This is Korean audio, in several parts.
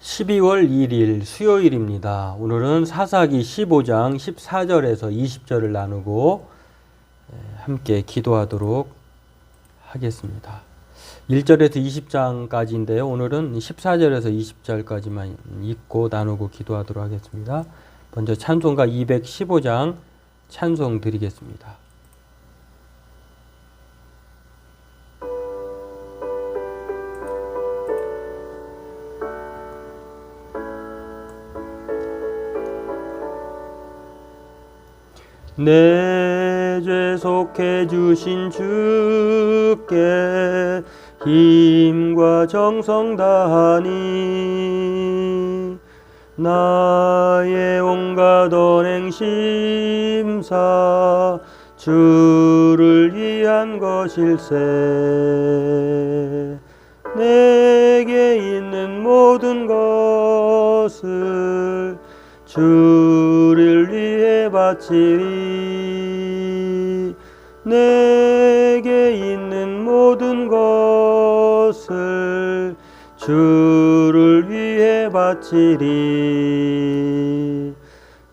12월 1일 수요일입니다. 오늘은 사사기 15장 14절에서 20절을 나누고 함께 기도하도록 하겠습니다. 1절에서 20장까지인데요. 오늘은 14절에서 20절까지만 읽고 나누고 기도하도록 하겠습니다. 먼저 찬송가 215장 찬송 드리겠습니다. 내 죄 속해 주신 주께 힘과 정성 다하니 나의 온갖 언행 심사 주를 위한 것일세. 내게 있는 모든 것을 주를 위해 바치리. 내게 있는 모든 것을 주를 위해 바치리.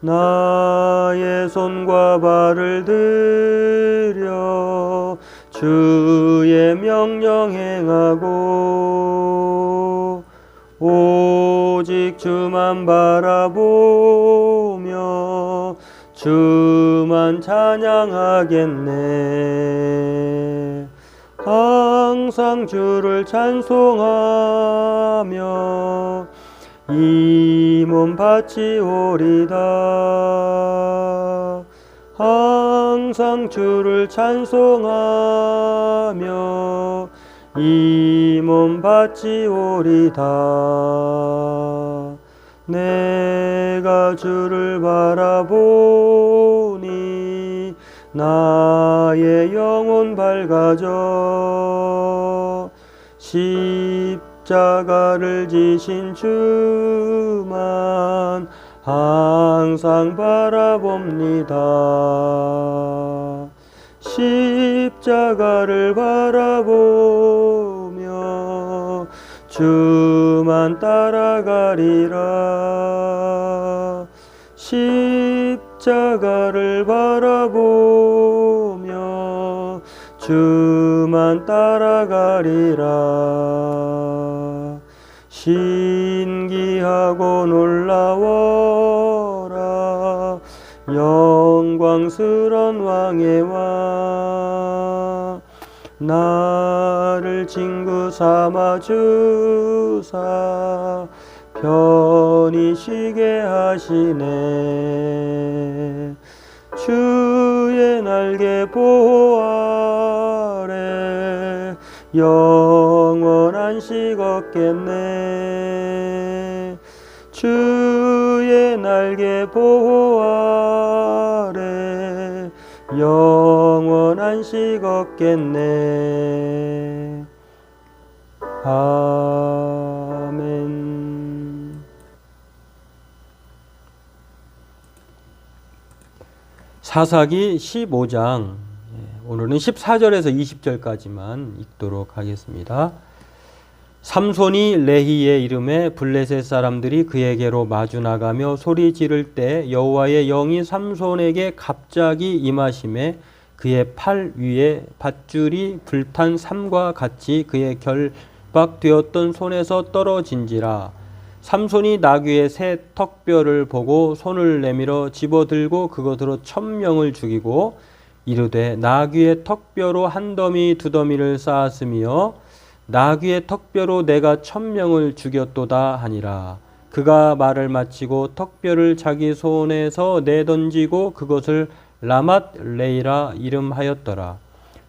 나의 손과 발을 들여 주의 명령 행하고 오직 주만 바라보며 주만 찬양하겠네. 항상 주를 찬송하며 이 몸 바치오리다. 항상 주를 찬송하며 이 몸 바치오리다. 내가 주를 바라보니 나의 영혼 밝아져. 십자가를 지신 주만 항상 바라봅니다. 십자가를 바라보며 주만 따라가리라. 십자가를 바라보며 주만 따라가리라. 신기하고 놀라워라. 영광스런 왕의 왕. 나를 친구 삼아 주사 편히 쉬게 하시네. 주의 날개 보호 아래 영원한 안식 얻겠네. 주의 날개 보호 아래 영원한 안식 얻겠네. 아멘. 사사기 15장, 오늘은 14절에서 20절까지만 읽도록 하겠습니다. 삼손이 레히의 이름에 블레셋 사람들이 그에게로 마주 나가며 소리 지를 때 여호와의 영이 삼손에게 갑자기 임하심에 그의 팔 위에 밧줄이 불탄 삼과 같이 그의 결박되었던 손에서 떨어진지라. 삼손이 나귀의 새 턱뼈를 보고 손을 내밀어 집어들고 그것으로 1000명을 죽이고 이르되 나귀의 턱뼈로 한 더미 두 더미를 쌓았으며 나귀의 턱뼈로 내가 1000명을 죽였도다 하니라. 그가 말을 마치고 턱뼈를 자기 손에서 내던지고 그것을 라맛 레이라 이름하였더라.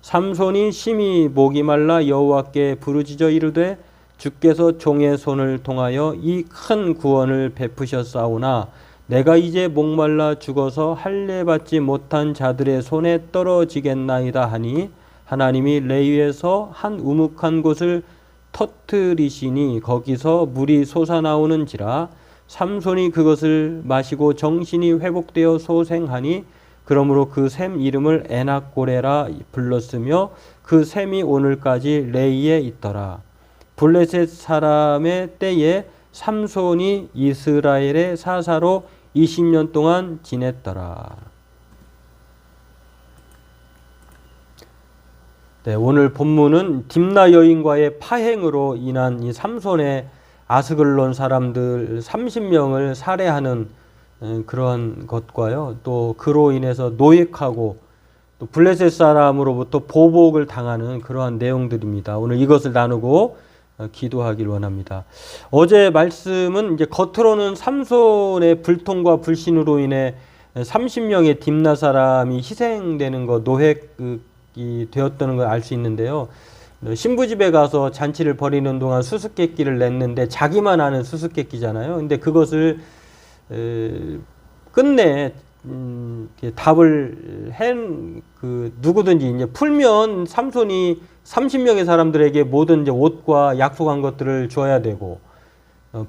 삼손이 심히 목이 말라 여호와께 부르짖어 이르되 주께서 종의 손을 통하여 이 큰 구원을 베푸셨사오나 내가 이제 목말라 죽어서 할례 받지 못한 자들의 손에 떨어지겠나이다 하니 하나님이 레위에서 한 우묵한 곳을 터뜨리시니 거기서 물이 솟아나오는지라. 삼손이 그것을 마시고 정신이 회복되어 소생하니 그러므로 그 샘 이름을 에낙고레라 불렀으며 그 샘이 오늘까지 레이에 있더라. 블레셋 사람의 때에 삼손이 이스라엘의 사사로 20년 동안 지냈더라. 네, 오늘 본문은 딥나 여인과의 파행으로 인한 이 삼손의 아스글론 사람들 30명을 살해하는 그런 것과요, 또 그로 인해서 노획하고 또 블레셋 사람으로부터 보복을 당하는 그러한 내용들입니다. 오늘 이것을 나누고 기도하길 원합니다. 어제 말씀은 이제 겉으로는 삼손의 불통과 불신으로 인해 30명의 딥나 사람이 희생되는 것, 노획이 되었다는 걸 알 수 있는데요. 신부집에 가서 잔치를 벌이는 동안 수수께끼를 냈는데 자기만 아는 수수께끼잖아요. 근데 그것을 끝내 답을 누구든지 이제 풀면 삼손이 30명의 사람들에게 모든 이제 옷과 약속한 것들을 줘야 되고,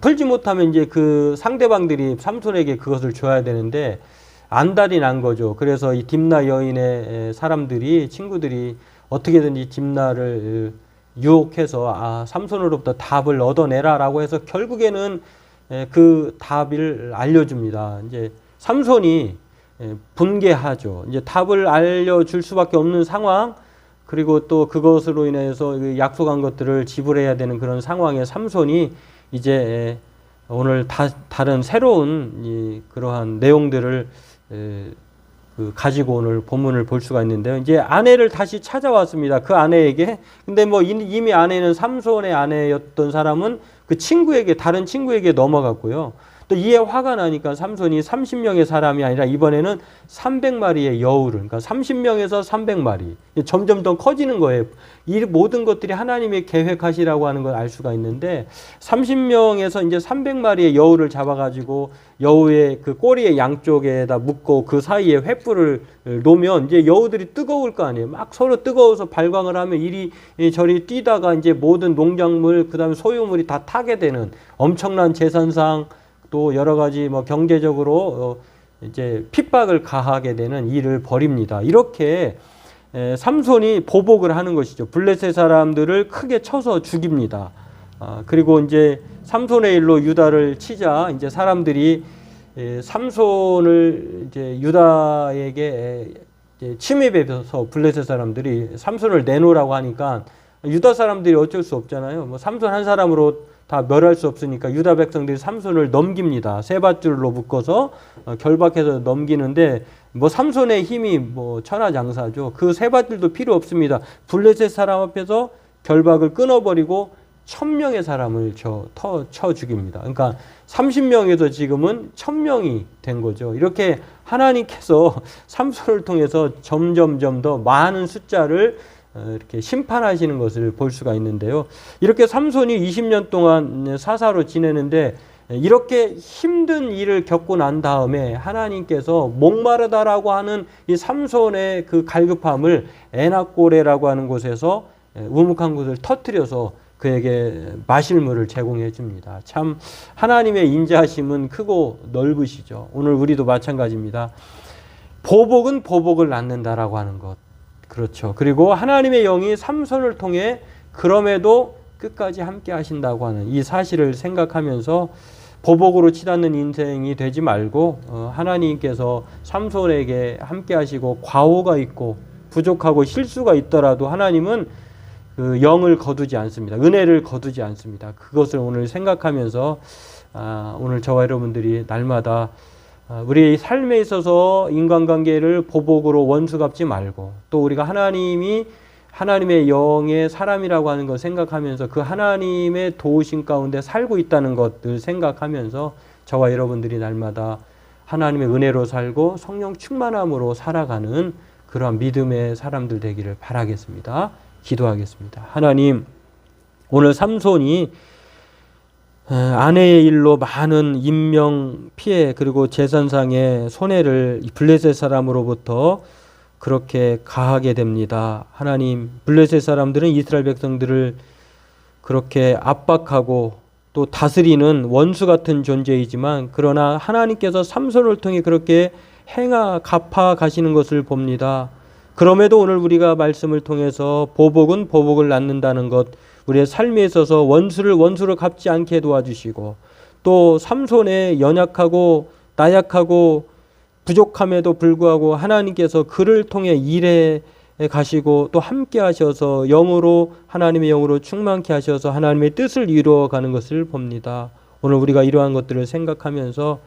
풀지 못하면 이제 그 상대방들이 삼손에게 그것을 줘야 되는데 안달이 난 거죠. 그래서 이 딥나 여인의 사람들이, 친구들이 어떻게든지 딥나를 유혹해서 삼손으로부터 답을 얻어내라라고 해서 결국에는 그 답을 알려줍니다. 이제 삼손이 분개하죠. 이제 답을 알려줄 수밖에 없는 상황, 그리고 또 그것으로 인해서 약속한 것들을 지불해야 되는 그런 상황에 삼손이 이제 오늘 다른 새로운 그러한 내용들을 가지고 오늘 본문을 볼 수가 있는데요. 이제 아내를 다시 찾아왔습니다. 그 아내에게. 근데 뭐 이미 아내는 삼손의 아내였던 사람은 그 친구에게, 다른 친구에게 넘어갔고요. 또 이에 화가 나니까 삼손이 30명의 사람이 아니라 이번에는 300마리의 여우를, 그러니까 30명에서 300마리, 점점 더 커지는 거예요. 이 모든 것들이 하나님의 계획하시라고 하는 걸 알 수가 있는데 30명에서 이제 300마리의 여우를 잡아가지고 여우의 그 꼬리의 양쪽에다 묶고 그 사이에 횃불을 놓으면 이제 여우들이 뜨거울 거 아니에요. 막 서로 뜨거워서 발광을 하면 이리 저리 뛰다가 이제 모든 농작물, 그 다음에 소유물이 다 타게 되는 엄청난 재산상, 또 여러 가지 뭐 경제적으로 이제 핍박을 가하게 되는 일을 벌입니다. 이렇게 삼손이 보복을 하는 것이죠. 블레셋 사람들을 크게 쳐서 죽입니다. 그리고 이제 삼손의 일로 유다를 치자 이제 사람들이 삼손을 이제 유다에게 침입해서 블레셋 사람들이 삼손을 내놓으라고 하니까 유다 사람들이 어쩔 수 없잖아요. 뭐 삼손 한 사람으로 다 멸할 수 없으니까 유다 백성들이 삼손을 넘깁니다. 세 밧줄로 묶어서 결박해서 넘기는데 뭐 삼손의 힘이 뭐 천하장사죠. 그 세 밧줄도 필요 없습니다. 블레셋 사람 앞에서 결박을 끊어버리고 1000명의 사람을 쳐 죽입니다. 그러니까 30명에서 지금은 1000명이 된 거죠. 이렇게 하나님께서 삼손을 통해서 점점점 더 많은 숫자를 이렇게 심판하시는 것을 볼 수가 있는데요. 이렇게 삼손이 20년 동안 사사로 지내는데 이렇게 힘든 일을 겪고 난 다음에 하나님께서 목마르다라고 하는 이 삼손의 그 갈급함을 에낙고레라고 하는 곳에서 우묵한 곳을 터뜨려서 그에게 마실 물을 제공해 줍니다. 참 하나님의 인자하심은 크고 넓으시죠. 오늘 우리도 마찬가지입니다. 보복은 보복을 낳는다라고 하는 것. 그렇죠. 그리고 하나님의 영이 삼손을 통해 그럼에도 끝까지 함께 하신다고 하는 이 사실을 생각하면서 보복으로 치닫는 인생이 되지 말고 하나님께서 삼손에게 함께 하시고 과오가 있고 부족하고 실수가 있더라도 하나님은 그 영을 거두지 않습니다. 은혜를 거두지 않습니다. 그것을 오늘 생각하면서 오늘 저와 여러분들이 날마다 우리 삶에 있어서 인간관계를 보복으로 원수 갚지 말고 또 우리가 하나님이 하나님의 영의 사람이라고 하는 것 생각하면서 그 하나님의 도우심 가운데 살고 있다는 것을 생각하면서 저와 여러분들이 날마다 하나님의 은혜로 살고 성령 충만함으로 살아가는 그러한 믿음의 사람들 되기를 바라겠습니다. 기도하겠습니다. 하나님, 오늘 삼손이 아내의 일로 많은 인명 피해 그리고 재산상의 손해를 블레셋 사람으로부터 그렇게 가하게 됩니다. 하나님, 블레셋 사람들은 이스라엘 백성들을 그렇게 압박하고 또 다스리는 원수 같은 존재이지만 그러나 하나님께서 삼손을 통해 그렇게 갚아 가시는 것을 봅니다. 그럼에도 오늘 우리가 말씀을 통해서 보복은 보복을 낳는다는 것, 우리의 삶에 있어서 원수를 원수로 갚지 않게 도와주시고 또 삼손의 연약하고 나약하고 부족함에도 불구하고 하나님께서 그를 통해 일해 가시고 또 함께 하셔서 영으로 하나님의 영으로 충만케 하셔서 하나님의 뜻을 이루어가는 것을 봅니다. 오늘 우리가 이러한 것들을 생각하면서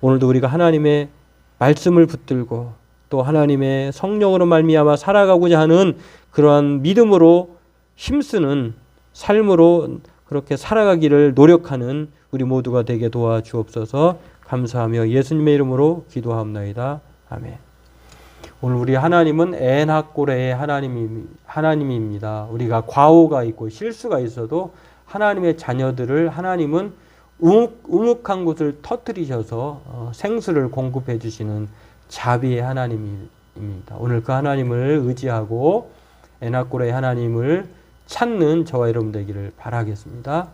오늘도 우리가 하나님의 말씀을 붙들고 또 하나님의 성령으로 말미암아 살아가고자 하는 그러한 믿음으로 힘쓰는 삶으로 그렇게 살아가기를 노력하는 우리 모두가 되게 도와주옵소서. 감사하며 예수님의 이름으로 기도하옵나이다. 아멘. 오늘 우리 하나님은 엔하꼬레의 하나님입니다. 우리가 과오가 있고 실수가 있어도 하나님의 자녀들을 하나님은 우묵한 곳을 터뜨리셔서 생수를 공급해 주시는 자비의 하나님입니다. 오늘 그 하나님을 의지하고 엔하꼬레의 하나님을 찾는 저와 여러분 되기를 바라겠습니다.